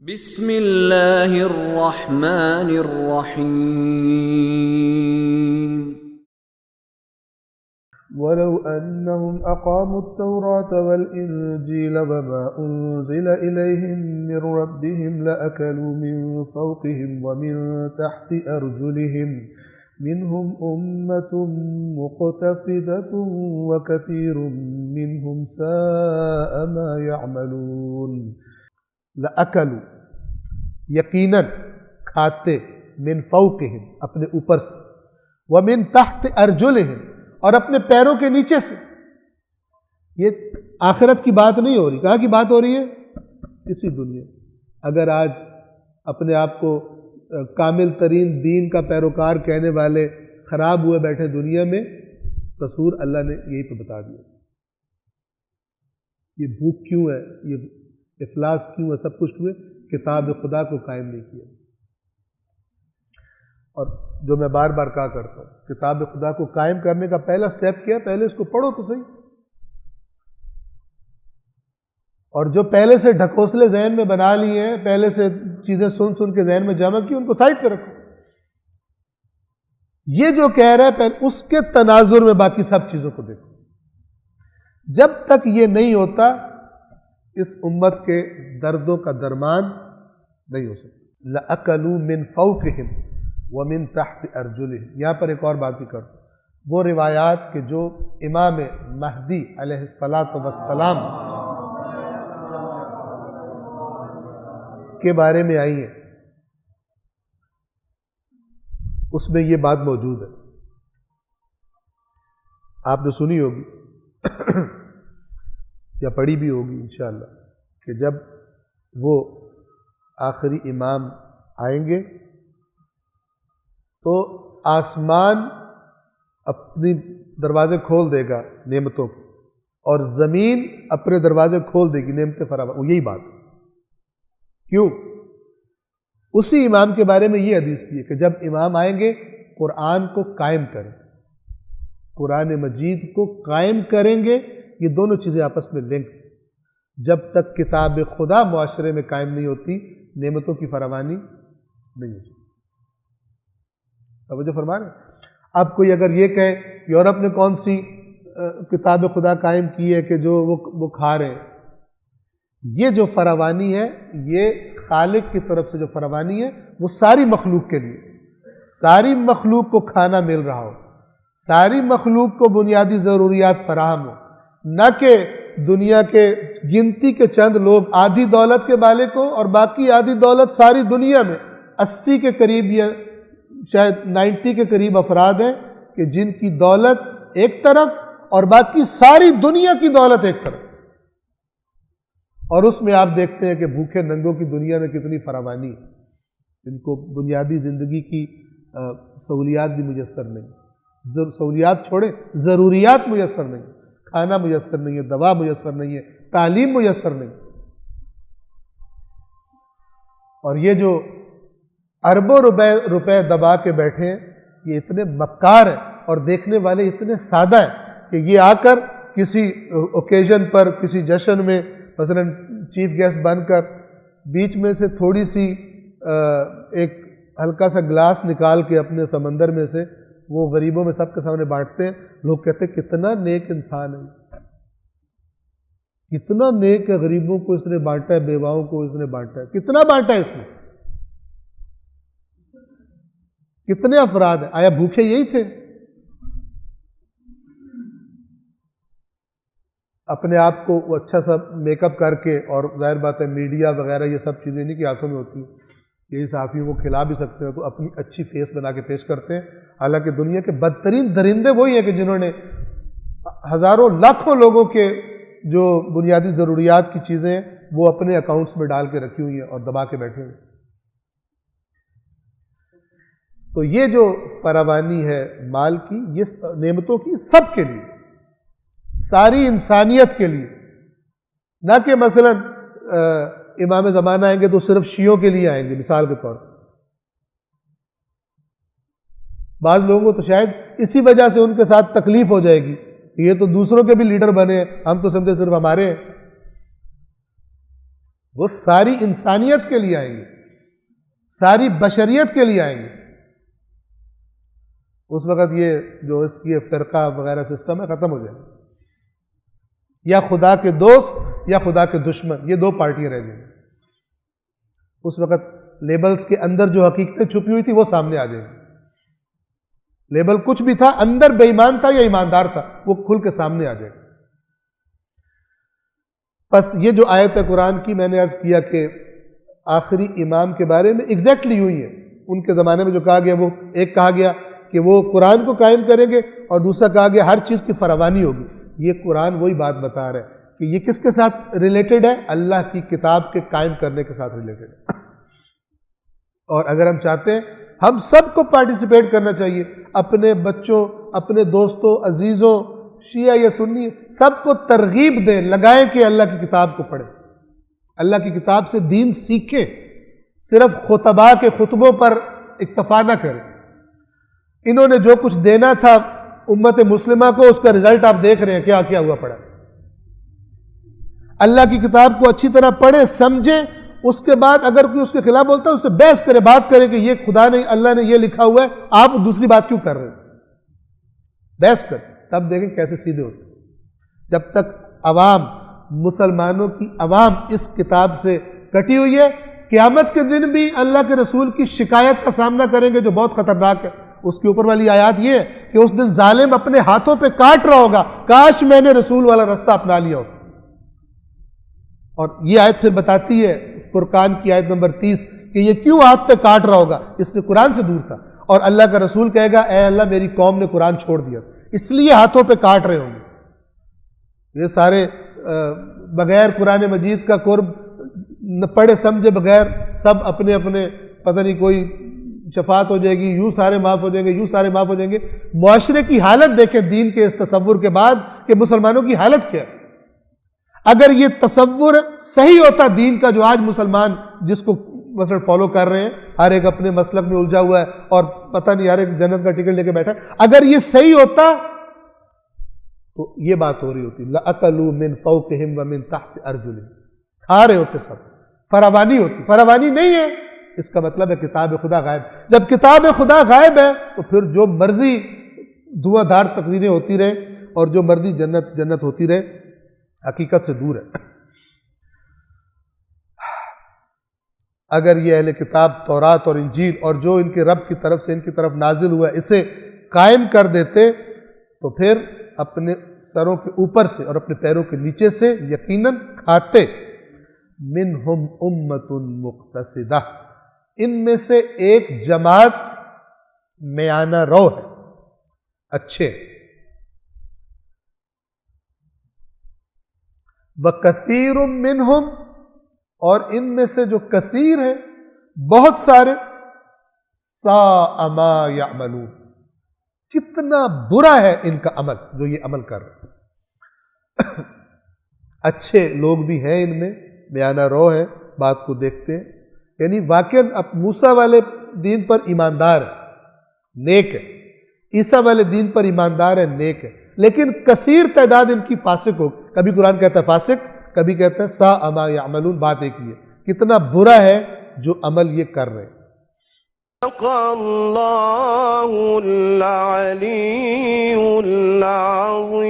بسم اللہ الرحمن الرحیم ولو أنهم أقاموا التوراة والإنجيل وما أنزل إليهم من ربهم لأكلوا من فوقهم ومن تحت أرجلهم منهم أمة مقتصدة وكثير منهم ساء ما يعملون لأكلوا یقیناً کھاتے من فوقهم اپنے اوپر سے ومن تحت أرجلهم اور اپنے پیروں کے نیچے سے۔ یہ آخرت کی بات نہیں ہو رہی، کہاں کی بات ہو رہی ہے؟ اسی دنیا۔ اگر آج اپنے آپ کو کامل ترین دین کا پیروکار کہنے والے خراب ہوئے بیٹھے دنیا میں، قصور اللہ نے یہی تو بتا دیا۔ یہ بھوک کیوں ہے، یہ افلاس کیوں ہے، سب کچھ کیوں ہے؟ کتاب خدا کو قائم نہیں کیا۔ اور جو میں بار بار کہا کرتا ہوں، کتاب خدا کو قائم کرنے کا پہلا سٹیپ کیا ہے؟ پہلے اس کو پڑھو تو صحیح، اور جو پہلے سے ڈھکوسلے ذہن میں بنا لیے ہیں، پہلے سے چیزیں سن کے ذہن میں جمع کی، ان کو سائڈ پہ رکھو۔ یہ جو کہہ رہا ہے پہلے اس کے تناظر میں باقی سب چیزوں کو دیکھو۔ جب تک یہ نہیں ہوتا اس امت کے دردوں کا درمان نہیں ہو سکتا۔ لَأَكَلُوا مِن فَوْقِهِمْ وَمِن تَحْتِ أَرْجُلِهِمْ۔ یہاں پر ایک اور بات بھی کرتا ہوں، وہ روایات کہ جو امام مہدی علیہ السلام کے بارے میں آئی ہیں، اس میں یہ بات موجود ہے، آپ نے سنی ہوگی یا پڑھی بھی ہوگی انشاءاللہ، کہ جب وہ آخری امام آئیں گے تو آسمان اپنی دروازے کھول دے گا نعمتوں کے، اور زمین اپنے دروازے کھول دے گی نعمتیں فراوان۔ وہ یہی بات کیوں؟ اسی امام کے بارے میں یہ حدیث بھی ہے کہ جب امام آئیں گے قرآن کو قائم کریں، قرآن مجید کو قائم کریں گے۔ یہ دونوں چیزیں آپس میں لنک۔ جب تک کتاب خدا معاشرے میں قائم نہیں ہوتی، نعمتوں کی فراوانی نہیں ہو سکتی۔ توجہ فرما رہے ہیں؟ اب کوئی اگر یہ کہے یورپ نے کون سی کتاب خدا قائم کی ہے کہ جو وہ کھا رہے ہیں، یہ جو فراوانی ہے، یہ خالق کی طرف سے جو فراوانی ہے وہ ساری مخلوق کے لیے، ساری مخلوق کو کھانا مل رہا ہو، ساری مخلوق کو بنیادی ضروریات فراہم ہو، نہ کہ دنیا کے گنتی کے چند لوگ آدھی دولت کے مالک ہوں اور باقی آدھی دولت ساری دنیا میں 80 کے قریب یا شاید 90 کے قریب افراد ہیں کہ جن کی دولت ایک طرف اور باقی ساری دنیا کی دولت ایک طرف، اور اس میں آپ دیکھتے ہیں کہ بھوکے ننگوں کی دنیا میں کتنی فراوانی ہے، ان کو بنیادی زندگی کی سہولیات بھی میسر نہیں، سہولیات چھوڑے ضروریات میسر نہیں، کھانا میسر نہیں ہے، دوا میسر نہیں ہے، تعلیم میسر نہیں۔ اور یہ جو اربوں روپے دبا کے بیٹھے ہیں، یہ اتنے مکار ہیں اور دیکھنے والے اتنے سادہ ہیں کہ یہ آ کر کسی اوکیزن پر، کسی جشن میں مثلا چیف گیسٹ بن کر بیچ میں سے تھوڑی سی ایک ہلکا سا گلاس نکال کے اپنے سمندر میں سے وہ غریبوں میں سب کے سامنے بانٹتے ہیں۔ لوگ کہتے ہیں کتنا نیک انسان ہے، کتنا نیک ہے، غریبوں کو اس نے بانٹا ہے، بیواؤں کو اس نے بانٹا ہے۔ کتنا بانٹا ہے اس نے؟ کتنے افراد ہیں؟ آیا بھوکے یہی تھے؟ اپنے آپ کو وہ اچھا سا میک اپ کر کے، اور ظاہر بات ہے میڈیا وغیرہ یہ سب چیزیں نہیں کہ ہاتھوں میں ہوتی ہیں، یہی صحافیوں کو کھلا بھی سکتے ہیں تو اپنی اچھی فیس بنا کے پیش کرتے ہیں، حالانکہ دنیا کے بدترین درندے وہی ہیں کہ جنہوں نے ہزاروں لاکھوں لوگوں کے جو بنیادی ضروریات کی چیزیں ہیں وہ اپنے اکاؤنٹس میں ڈال کے رکھی ہوئی ہیں اور دبا کے بیٹھے ہوئے۔ تو یہ جو فراوانی ہے مال کی، یہ نعمتوں کی، سب کے لیے، ساری انسانیت کے لیے، نہ کہ مثلا امام زمانہ آئیں گے تو صرف شیعوں کے لیے آئیں گے مثال کے طور پر۔ بعض لوگوں کو تو شاید اسی وجہ سے ان کے ساتھ تکلیف ہو جائے گی، یہ تو دوسروں کے بھی لیڈر بنے ہیں، ہم تو سمجھے صرف ہمارے ہیں۔ وہ ساری انسانیت کے لیے آئیں گے، ساری بشریت کے لیے آئیں گے۔ اس وقت یہ جو اس کی فرقہ وغیرہ سسٹم ہے ختم ہو جائے گا، یا خدا کے دوست یا خدا کے دشمن، یہ دو پارٹیاں رہ جائیں گی۔ اس وقت لیبلز کے اندر جو حقیقتیں چھپی ہوئی تھی وہ سامنے آ جائیں گی۔ لیبل کچھ بھی تھا، اندر بے ایمان تھا یا ایماندار تھا، وہ کھل کے سامنے آ جائے گا۔ پس یہ جو آیت ہے قرآن کی، میں نے عرض کیا کہ آخری امام کے بارے میں ایگزیکٹلی یوں ہی ہے۔ ان کے زمانے میں جو کہا گیا، وہ ایک کہا گیا کہ وہ قرآن کو قائم کریں گے، اور دوسرا کہا گیا ہر چیز کی فراوانی ہوگی۔ یہ قرآن وہی بات بتا رہا ہے کہ یہ کس کے ساتھ ریلیٹڈ ہے؟ اللہ کی کتاب کے قائم کرنے کے ساتھ ریلیٹڈ ہے۔ اور اگر ہم چاہتے ہیں، ہم سب کو پارٹیسپیٹ کرنا چاہیے، اپنے بچوں، اپنے دوستوں، عزیزوں، شیعہ یا سنی، سب کو ترغیب دیں، لگائیں کہ اللہ کی کتاب کو پڑھیں، اللہ کی کتاب سے دین سیکھیں، صرف خطباء کے خطبوں پر اکتفا نہ کریں۔ انہوں نے جو کچھ دینا تھا امت مسلمہ کو، اس کا رزلٹ آپ دیکھ رہے ہیں، کیا کیا ہوا پڑا۔ اللہ کی کتاب کو اچھی طرح پڑھیں، سمجھیں، اس کے بعد اگر کوئی اس کے خلاف بولتا ہے اس سے بحث کرے، بات کرے کہ یہ خدا نے، اللہ نے یہ لکھا ہوا ہے، آپ دوسری بات کیوں کر رہے ہیں؟ بحث کر، تب دیکھیں کیسے سیدھے ہوتے ہیں۔ جب تک عوام، مسلمانوں کی عوام اس کتاب سے کٹی ہوئی ہے، قیامت کے دن بھی اللہ کے رسول کی شکایت کا سامنا کریں گے جو بہت خطرناک ہے۔ اس کے اوپر والی آیات یہ ہے کہ اس دن ظالم اپنے ہاتھوں پہ کاٹ رہا ہوگا، کاش میں نے رسول والا رستہ اپنا لیا ہو۔ اور یہ آیت پھر بتاتی ہے، فرقان کی آیت نمبر 30، کہ یہ کیوں ہاتھ پہ کاٹ رہا ہوگا؟ اس سے قرآن سے دور تھا، اور اللہ کا رسول کہے گا اے اللہ میری قوم نے قرآن چھوڑ دیا، اس لیے ہاتھوں پہ کاٹ رہے ہوں گے۔ یہ سارے بغیر قرآن مجید کا قرب پڑھے سمجھے بغیر سب اپنے اپنے، پتہ نہیں کوئی شفاعت ہو جائے گی، یوں سارے معاف ہو جائیں گے، یوں سارے معاف ہو جائیں گے۔ معاشرے کی حالت دیکھیں دین کے اس تصور کے بعد کہ مسلمانوں کی حالت کیا ہے۔ اگر یہ تصور صحیح ہوتا دین کا، جو آج مسلمان جس کو مثلا فالو کر رہے ہیں، ہر ایک اپنے مسلک میں الجھا ہوا ہے اور پتہ نہیں ہر ایک جنت کا ٹکٹ لے کے بیٹھا ہے، اگر یہ صحیح ہوتا تو یہ بات ہو رہی ہوتی، لَأَكَلُوا مِن فَوْقِهِمْ وَمِن تَحْتِ أَرْجُلِهِمْ، کھا رہے ہوتے سب، فراوانی ہوتی۔ فراوانی نہیں ہے، اس کا مطلب ہے کتاب خدا غائب۔ جب کتاب خدا غائب ہے تو پھر جو مرضی دھواں دھار تقریریں ہوتی رہے اور جو مرضی جنت جنت ہوتی رہے، حقیقت سے دور ہے۔ اگر یہ اہل کتاب تورات اور انجیل اور جو ان کے رب کی طرف سے ان کی طرف نازل ہوا ہے اسے قائم کر دیتے تو پھر اپنے سروں کے اوپر سے اور اپنے پیروں کے نیچے سے یقیناً کھاتے۔ منہم امۃ مقتصدہ، ان میں سے ایک جماعت میانہ رو ہے، اچھے۔ وَكَثِيرٌ مِّنْهُمْ، اور ان میں سے جو کثیر ہیں، بہت سارے، سَاءَ مَا يَعْمَلُونَ، کتنا برا ہے ان کا عمل جو یہ عمل کر رہے ہیں۔ اچھے لوگ بھی ہیں ان میں، میانہ رو ہے، بات کو دیکھتے ہیں، یعنی واقعاً اب موسیٰ والے دین پر ایماندار ہے، نیک ہے، عیسیٰ والے دین پر ایماندار ہے، نیک ہے، لیکن کثیر تعداد ان کی فاسق ہو۔ کبھی قرآن کہتا ہے فاسق، کبھی کہتا ہے ساء ما یعملون، بات ایک ہی ہے، کتنا برا ہے جو عمل یہ کر رہے ہیں۔ اللہ العلی العظیم۔